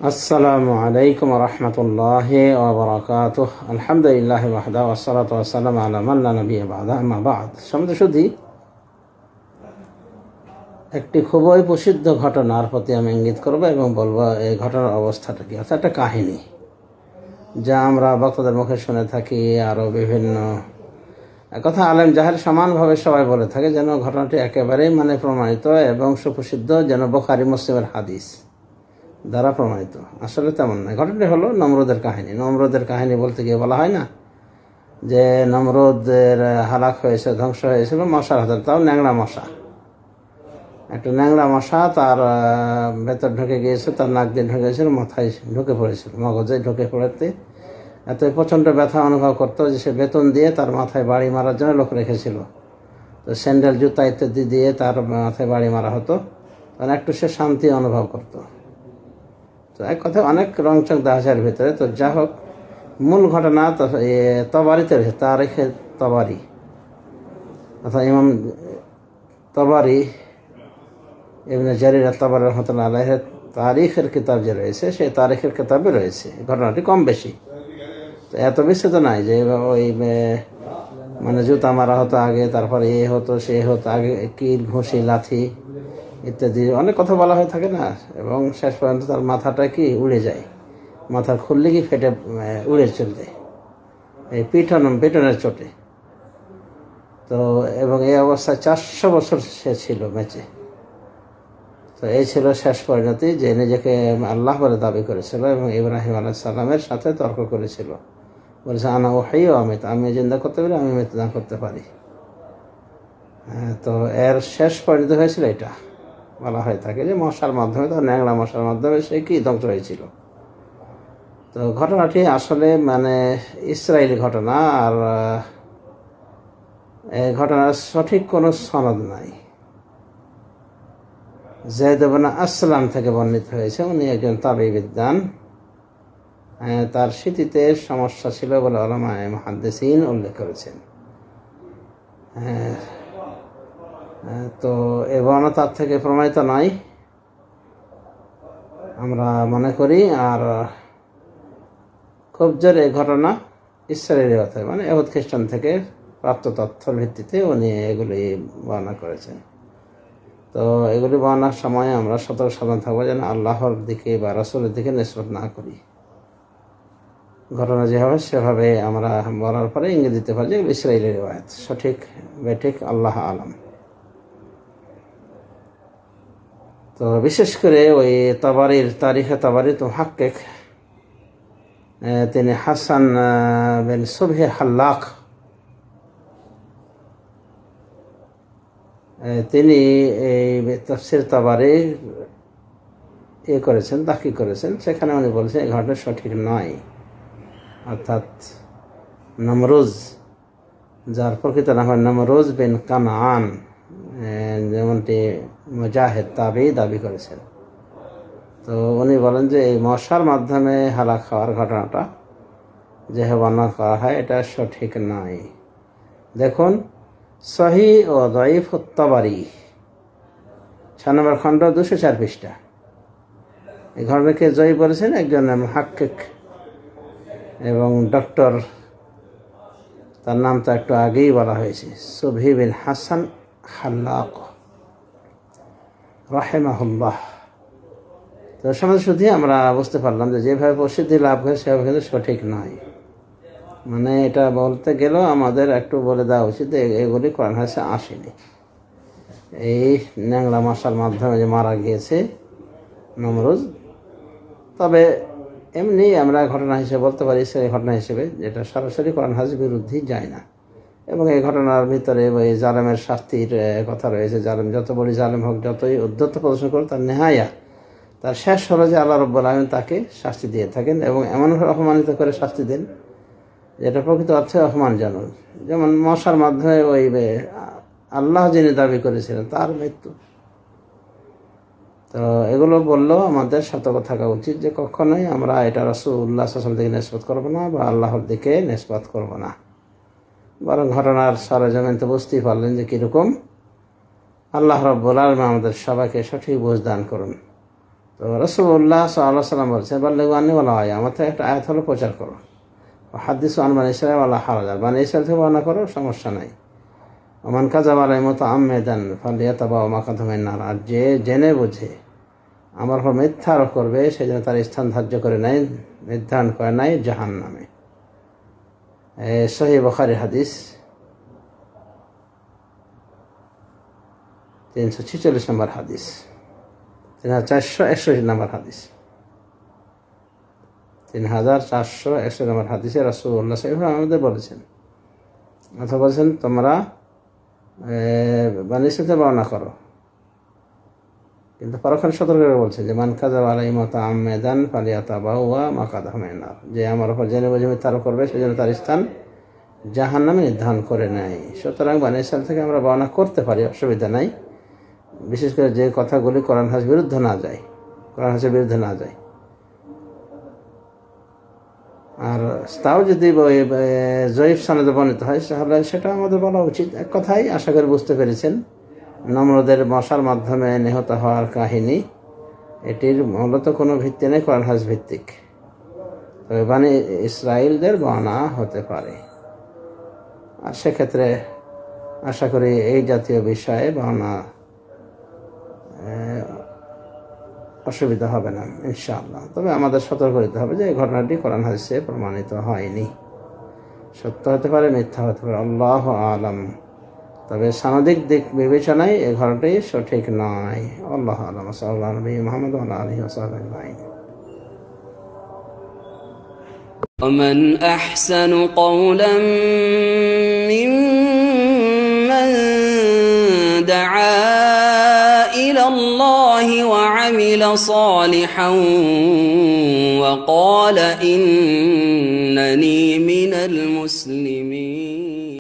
আসসালামু আলাইকুম রহমতুল্লাহি ওয়া বারাকাতুহু। আলহামদুলিল্লাহি ওয়াহদা ওয়াসসালাতু ওয়াসসালামু আলা মান লা নাবিয়্যা বা'দা, আম্মা বা'দ। শুধু একটি খুবই প্রসিদ্ধ ঘটনার প্রতি আমি ইঙ্গিত করব এবং বলবো এই ঘটনার অবস্থাটা কি। অর্থাৎ একটা কাহিনী যা আমরা বক্তাদের মুখে শুনে থাকি, আরও বিভিন্ন কথা আলেম জাহেল সমানভাবে সবাই বলে থাকে, যেন ঘটনাটি একেবারেই প্রমাণিত এবং সুপ্রসিদ্ধ, যেন বুখারী মুসলিমের হাদিস দ্বারা প্রমাণিত। আসলে তেমন নয়। ঘটনাটি হলো নমরুদের কাহিনী। নমরুদের কাহিনী বলতে গিয়ে বলা হয় না যে নমরুদের হালাক হয়েছে, ধ্বংস হয়েছিল মশার হাতে, তাও ন্যাংরা মশা। একটা ন্যাংরা মশা তার ভেতর ঢুকে গিয়েছে, তার নাক দিয়ে ঢুকে গিয়েছিল, মাথায় ঢুকে পড়েছিল, মগজে ঢুকে পড়তে এত প্রচণ্ড ব্যথা অনুভব করতো যে সে বেতন দিয়ে তার মাথায় বাড়ি মারার জন্য লোক রেখেছিল। তো স্যান্ডেল জুতা ইত্যাদি দিয়ে তার মাথায় বাড়ি মারা হতো, তখন একটু সে শান্তি অনুভব করতো। তো এক কথায় অনেক রংচং দাহাজের ভিতরে। তো যা হোক, মূল ঘটনা তবারিতে রয়েছে, তারিখে তবারি, অর্থাৎ ইমাম তবারি ইবনে জারির তাবারি রহমাতুল্লাহ আলাইহির তারিখের কিতাব যে রয়েছে, সেই তারিখের কিতাবে রয়েছে ঘটনাটি কম বেশি। তো এত বেশি তো নাই যে ওই জুতা মারা হতো আগে, তারপরে এ হতো সে হতো, আগে কিল ঘুষি লাথি ইত্যাদি অনেক কথা বলা হয়ে থাকে না, এবং শেষ পর্যন্ত তার মাথাটা উড়ে যায়, মাথা খুললে ফেটে উড়ে চলে যায় এই পিটনের চোটে। তো এবং এই অবস্থায় 400 বছর সে ছিল বেঁচে। তো এই ছিল শেষ পরিণতি, যে নিজেকে আল্লাহ বলে দাবি করেছিল এবং ইব্রাহিম আলাইহিস সালামের সাথে তর্ক করেছিল, বলেছে আনা ওয়াহী ওয়া আমিত, আমি জিন্দা করতে পারি, আমি মৃত্যুদান করতে পারি। তো এর শেষ পরিণতি হয়েছিল এটা। বলা হয়ে থাকে যে মশার মাধ্যমে, তার ন্যাংরা মশার মাধ্যমে সে ধ্বংস হয়েছিল। তো ঘটনাটি আসলে ইসরায়েলি ঘটনা, আর এই ঘটনার সঠিক কোনো সনদ নাই। যায়েদ ইবনে আসলাম থেকে বর্ণিত হয়েছে, উনি একজন তাবিবিদ্বান। তার স্মৃতিতে সমস্যা ছিল বলে উলামায়ে মুহাদ্দিসিন উল্লেখ করেছেন। তো এ বর্ণনা তার থেকে প্রমাণিত নয় আমরা মনে করি। আর খুব জোর এই ঘটনা ইসরায়েলি কথা, এহুদ খ্রিস্টান থেকে প্রাপ্ত তথ্যের ভিত্তিতে উনি এগুলি বর্ণনা করেছেন। তো এগুলি বর্ণনার সময় আমরা সতর্ক সাবধান থাকবো যেন আল্লাহর দিকে বা রাসূলের দিকে নিসবত না করি। ঘটনা যেভাবে সেভাবে আমরা বলার পরে ইঙ্গিত দিতে পারি যে ইসরায়েলি রিওয়ায়াত, সঠিক বেঠিক আল্লাহ আলাম। তো বিশেষ করে ওই তাবারির তারিখে তাবারি তো হাক্কিক, তিনি হাসান বিন সুবহি হাল্লাক, তিনি এই তাফসির তাবারি করেছেন, তাহকিক করেছেন। সেখানে উনি বলছেন এই ঘটনা সঠিক নয়। অর্থাৎ নমরুজ, যার প্রকৃত নাম হয় নমরুজ বিন কানান, যেমনটি মুজাহিদ তাবেঈ দাবি করেছেন। তো উনি বলেন যে এই মশার মাধ্যমে হালাক খাওয়ার ঘটনাটা যে বর্ণনা করা হয় এটা সঠিক নয়। দেখুন সহিহ ও দাঈফ তাবারি 6 নম্বর খণ্ড 204 পৃষ্ঠা। এই ঘটনাকে জয়ী বলেছেন একজন মুহাক্কিক এবং ডক্টর, তার নাম তো একটু আগেই বলা হয়েছে, সুবহি বিন হাসান হাল্লাক রাহিমাহুল্লাহ। তো সমাজ শুধু আমরা বুঝতে পারলাম যে যেভাবে প্রসিদ্ধি লাভ করে সেভাবে কিন্তু সঠিক নয়। এটা বলতে গেলেও আমাদের একটু বলে দেওয়া উচিত, এগুলি কোরআন হাদিসে আসেনি। এই ন্যাংরা মশার মাধ্যমে যে মারা গিয়েছে নমরুজ, তবে এমনি আমরা ঘটনা হিসেবে বলতে পারি, সেই ঘটনা হিসেবে যেটা সরাসরি কোরআন হাদিস বিরুদ্ধে যায় না। এবং এই ঘটনার ভিতরে ওই জালেমের শাস্তির কথা রয়েছে। জালেম যত বড় জালেম হোক, যতই উদ্ধত্ত প্রদর্শন করে, তার নেহায়া, তার শেষ হলো যে আল্লাহ রাব্বুল আলামিন তাকে শাস্তি দিয়ে থাকেন এবং এমনভাবে অপমানিত করে শাস্তি দেন যেটা প্রকৃত অর্থে অপমানজনক। যেমন মশার মাধ্যমে ওই আল্লাহ যিনি দাবি করেছিলেন তার মৃত্যু। তো এগুলো বললেও আমাদের সতর্ক থাকা উচিত যে কখনোই আমরা এটা রাসূলুল্লাহ সাল্লাল্লাহু আলাইহি ওয়াসাল্লাম দিকে নিসবত করবো না বা আল্লাহর দিকে নিসবত করবো না। বরং ঘটনার সরজমিন তো বুঝতেই পারলেন যে কীরকম। আল্লাহ রাব্বুল আলামিন আমাদের সবাইকে সঠিক বুঝ দান করুন। তো রাসূলুল্লাহ সাল্লাল্লাহু আলাইহি ওয়াসাল্লাম বলছেন, বাল্লিগু আন্নী ওয়ালাউ আয়া, আমার থেকে একটা আয়াত হলো প্রচার করো। হাদিসু আন বানী ইসরাঈল ওয়ালা হারাজ, বানী ইসরাঈল থেকে বর্ণনা করো, সমস্যা নাই। ওমান কাযাবা আলাইয়া মুতাআম্মিদান ফালইয়াতাবাওয়া মাকআদাহু মিনান নার, আর যে জেনে বুঝে আমার উপর মিথ্যা আরোপ করবে সেই জন্য তার স্থান ধার্য করে নাই, নির্ধারণ করে নাই জাহান্নামে। সহিহ বুখারী হাদিস 346 নম্বর হাদিস, 3461 নম্বর হাদিস, 3461 নম্বর হাদিসে রাসূলুল্লাহ সাল্লাল্লাহু আলাইহি ওয়াসাল্লাম আমাদের বলেছেন, অথবা বলেছেন তোমরা বানী ইসরাঈল থেকে বর্ণনা করো, কিন্তু পরক্ষণে সতর্ক করে বলছে যে মান কাযাবা আলাইয়া মুতাআম্মিদান ফালইয়াতাবাওয়া মাকআদাহু মিনান নার, যে আমার উপর জেনে বুঝে মিথ্যা আরোপ করবে সেজন্য তার স্থান জাহান্নামে নির্ধারণ করে নেয়। সুতরাং বানী ইসরাঈল থেকে আমরা বর্ণনা করতে পারি, অসুবিধা নাই, বিশেষ করে যে কথাগুলি কোরআন হাদিসের বিরুদ্ধে না যায়, কোরআন হাদিসের বিরুদ্ধে না যায়। আর তাও যদি জয়ীফ সনদে বর্ণিত হয় তাহলে সেটা আমাদের বলা উচিত। এক কথাই আশা করি বুঝতে পেরেছেন, নমরুদের মশার মাধ্যমে নিহত হওয়ার কাহিনী, এটির মূলত কোনো ভিত্তি নেই, কোরআন হাদিস ভিত্তিক। তবে বানী ইসরাঈলদের বর্ণনা হতে পারে, আর সেক্ষেত্রে আশা করি এই জাতীয় বিষয়ে বর্ণনা অসুবিধা হবে না ইনশাআল্লাহ। তবে আমাদের সতর্ক হতে হবে যে এই ঘটনাটি কোরআন হাদিসে প্রমাণিত হয়নি, সত্য হতে পারে, মিথ্যা হতে পারে, আল্লাহু আলাম। তবে সামাজিক দিক বিবেচনায় এই ঘটনাটি সঠিক নয়, আল্লাহু আলাম। সাল্লাল্লাহু আলাইহি মুহাম্মদ ওয়া আলিহি ওয়া সাহবিহি আজমাইন। ومن أحسن قولا ممن دعا إلى الله وعمل صالحا وقال إنني من المسلمين.